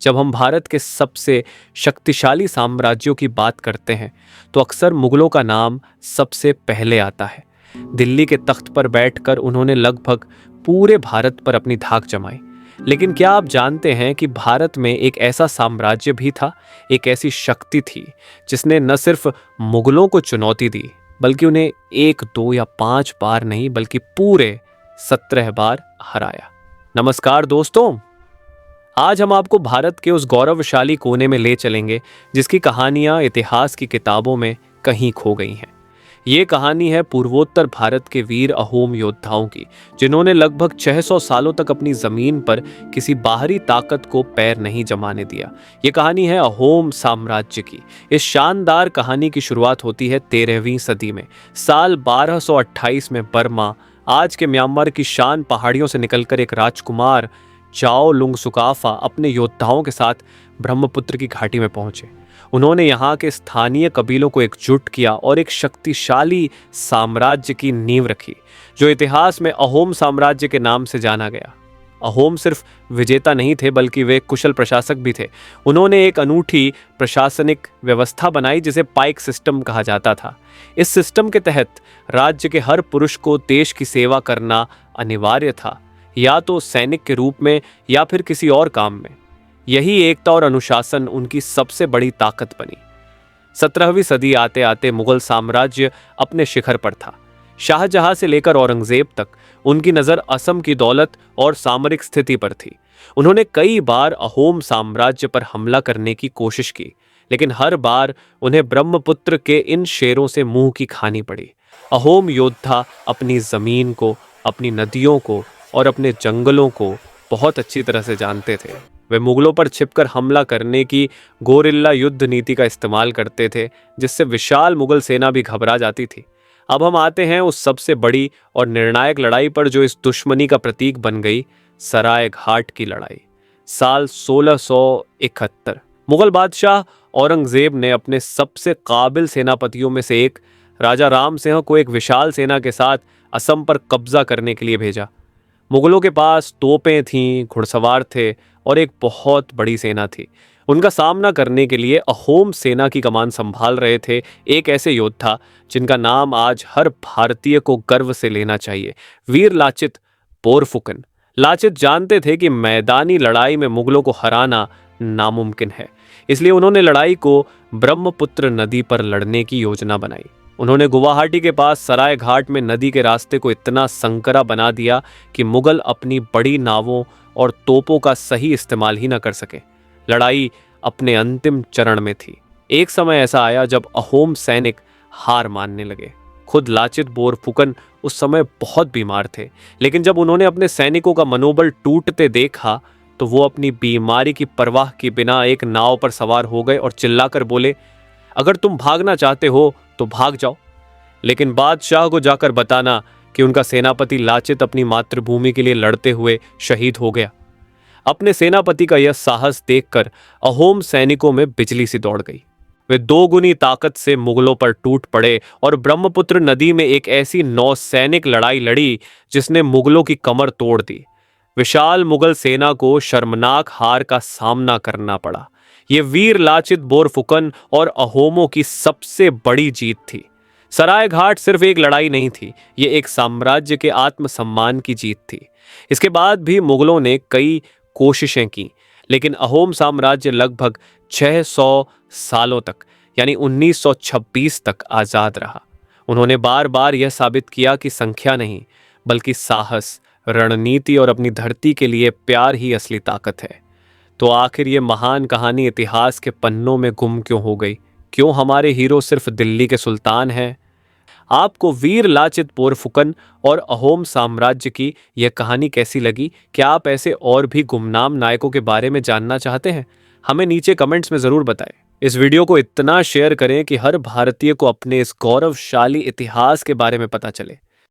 जब हम भारत के सबसे शक्तिशाली साम्राज्यों की बात करते हैं तो अक्सर मुगलों का नाम सबसे पहले आता है। दिल्ली के तख्त पर बैठकर उन्होंने लगभग पूरे भारत पर अपनी धाक जमाई। लेकिन क्या आप जानते हैं कि भारत में एक ऐसा साम्राज्य भी था, एक ऐसी शक्ति थी जिसने न सिर्फ मुगलों को चुनौती दी बल्कि उन्हें 1, 2 या 5 बार नहीं बल्कि पूरे 17 बार हराया। नमस्कार दोस्तों, आज हम आपको भारत के उस गौरवशाली कोने में ले चलेंगे जिसकी कहानियां इतिहास की किताबों में कहीं खो गई हैं। ये कहानी है पूर्वोत्तर भारत के वीर अहोम योद्धाओं की, जिन्होंने लगभग 600 सालों तक अपनी जमीन पर किसी बाहरी ताकत को पैर नहीं जमाने दिया। ये कहानी है अहोम साम्राज्य की। इस शानदार कहानी की शुरुआत होती है 13वीं सदी में। साल 1228 में बर्मा, आज के म्यांमार की शान पहाड़ियों से निकलकर एक राजकुमार चाओ लुंग सुकाफा अपने योद्धाओं के साथ ब्रह्मपुत्र की घाटी में पहुंचे। उन्होंने यहाँ के स्थानीय कबीलों को एकजुट किया और एक शक्तिशाली साम्राज्य की नींव रखी, जो इतिहास में अहोम साम्राज्य के नाम से जाना गया। अहोम सिर्फ विजेता नहीं थे बल्कि वे कुशल प्रशासक भी थे। उन्होंने एक अनूठी प्रशासनिक व्यवस्था बनाई जिसे पाइक सिस्टम कहा जाता था। इस सिस्टम के तहत राज्य के हर पुरुष को देश की सेवा करना अनिवार्य था, या तो सैनिक के रूप में या फिर किसी और काम में। यही एकता और अनुशासन उनकी सबसे बड़ी ताकत बनी। 17वीं सदी आते आते मुगल साम्राज्य अपने शिखर पर था। शाहजहां से लेकर औरंगजेब तक उनकी नज़र असम की दौलत और सामरिक स्थिति पर थी। उन्होंने कई बार अहोम साम्राज्य पर हमला करने की कोशिश की, लेकिन हर बार उन्हें ब्रह्मपुत्र के इन शेरों से मुंह की खानी पड़ी। अहोम योद्धा अपनी जमीन को, अपनी नदियों को और अपने जंगलों को बहुत अच्छी तरह से जानते थे। वे मुगलों पर छिपकर हमला करने की गोरिल्ला युद्ध नीति का इस्तेमाल करते थे, जिससे विशाल मुगल सेना भी घबरा जाती थी। अब हम आते हैं उस सबसे बड़ी और निर्णायक लड़ाई पर जो इस दुश्मनी का प्रतीक बन गई, सराय घाट की लड़ाई। साल 1671 मुगल बादशाह औरंगजेब ने अपने सबसे काबिल सेनापतियों में से एक राजा राम सिंह को एक विशाल सेना के साथ असम पर कब्जा करने के लिए भेजा। मुगलों के पास तोपें थीं, घुड़सवार थे और एक बहुत बड़ी सेना थी। उनका सामना करने के लिए अहोम सेना की कमान संभाल रहे थे एक ऐसे योद्धा जिनका नाम आज हर भारतीय को गर्व से लेना चाहिए, वीर लाचित बोरफुकन। लाचित जानते थे कि मैदानी लड़ाई में मुगलों को हराना नामुमकिन है, इसलिए उन्होंने लड़ाई को ब्रह्मपुत्र नदी पर लड़ने की योजना बनाई। उन्होंने गुवाहाटी के पास सराय घाट में नदी के रास्ते को इतना संकरा बना दिया कि मुगल अपनी बड़ी नावों और तोपों का सही इस्तेमाल ही न कर सके। लड़ाई अपने अंतिम चरण में थी। एक समय ऐसा आया जब अहोम सैनिक हार मानने लगे। खुद लाचित बोरफुकन उस समय बहुत बीमार थे, लेकिन जब उन्होंने अपने सैनिकों का मनोबल टूटते देखा तो वो अपनी बीमारी की परवाह के बिना एक नाव पर सवार हो गए और चिल्लाकर बोले, अगर तुम भागना चाहते हो तो भाग जाओ, लेकिन बादशाह को जाकर बताना कि उनका सेनापति लाचित अपनी मातृभूमि के लिए लड़ते हुए शहीद हो गया। अपने सेनापति का यह साहस देखकर अहोम सैनिकों में बिजली सी दौड़ गई। वे दोगुनी ताकत से मुगलों पर टूट पड़े और ब्रह्मपुत्र नदी में एक ऐसी नौसैनिक लड़ाई लड़ी जिसने मुगलों की कमर तोड़ दी। विशाल मुगल सेना को शर्मनाक हार का सामना करना पड़ा। ये वीर लाचित बोरफुकन और अहोमों की सबसे बड़ी जीत थी। सराय घाट सिर्फ एक लड़ाई नहीं थी, ये एक साम्राज्य के आत्मसम्मान की जीत थी। इसके बाद भी मुगलों ने कई कोशिशें की, लेकिन अहोम साम्राज्य लगभग 600 सालों तक यानी 1926 तक आज़ाद रहा। उन्होंने बार बार यह साबित किया कि संख्या नहीं बल्कि साहस, रणनीति और अपनी धरती के लिए प्यार ही असली ताकत है। तो आखिर ये महान कहानी इतिहास के पन्नों में गुम क्यों हो गई? क्यों हमारे हीरो सिर्फ दिल्ली के सुल्तान हैं? आपको वीर लाचित बोरफुकन और अहोम साम्राज्य की यह कहानी कैसी लगी? क्या आप ऐसे और भी गुमनाम नायकों के बारे में जानना चाहते हैं? हमें नीचे कमेंट्स में ज़रूर बताएं। इस वीडियो को इतना शेयर करें कि हर भारतीय को अपने इस गौरवशाली इतिहास के बारे में पता चले।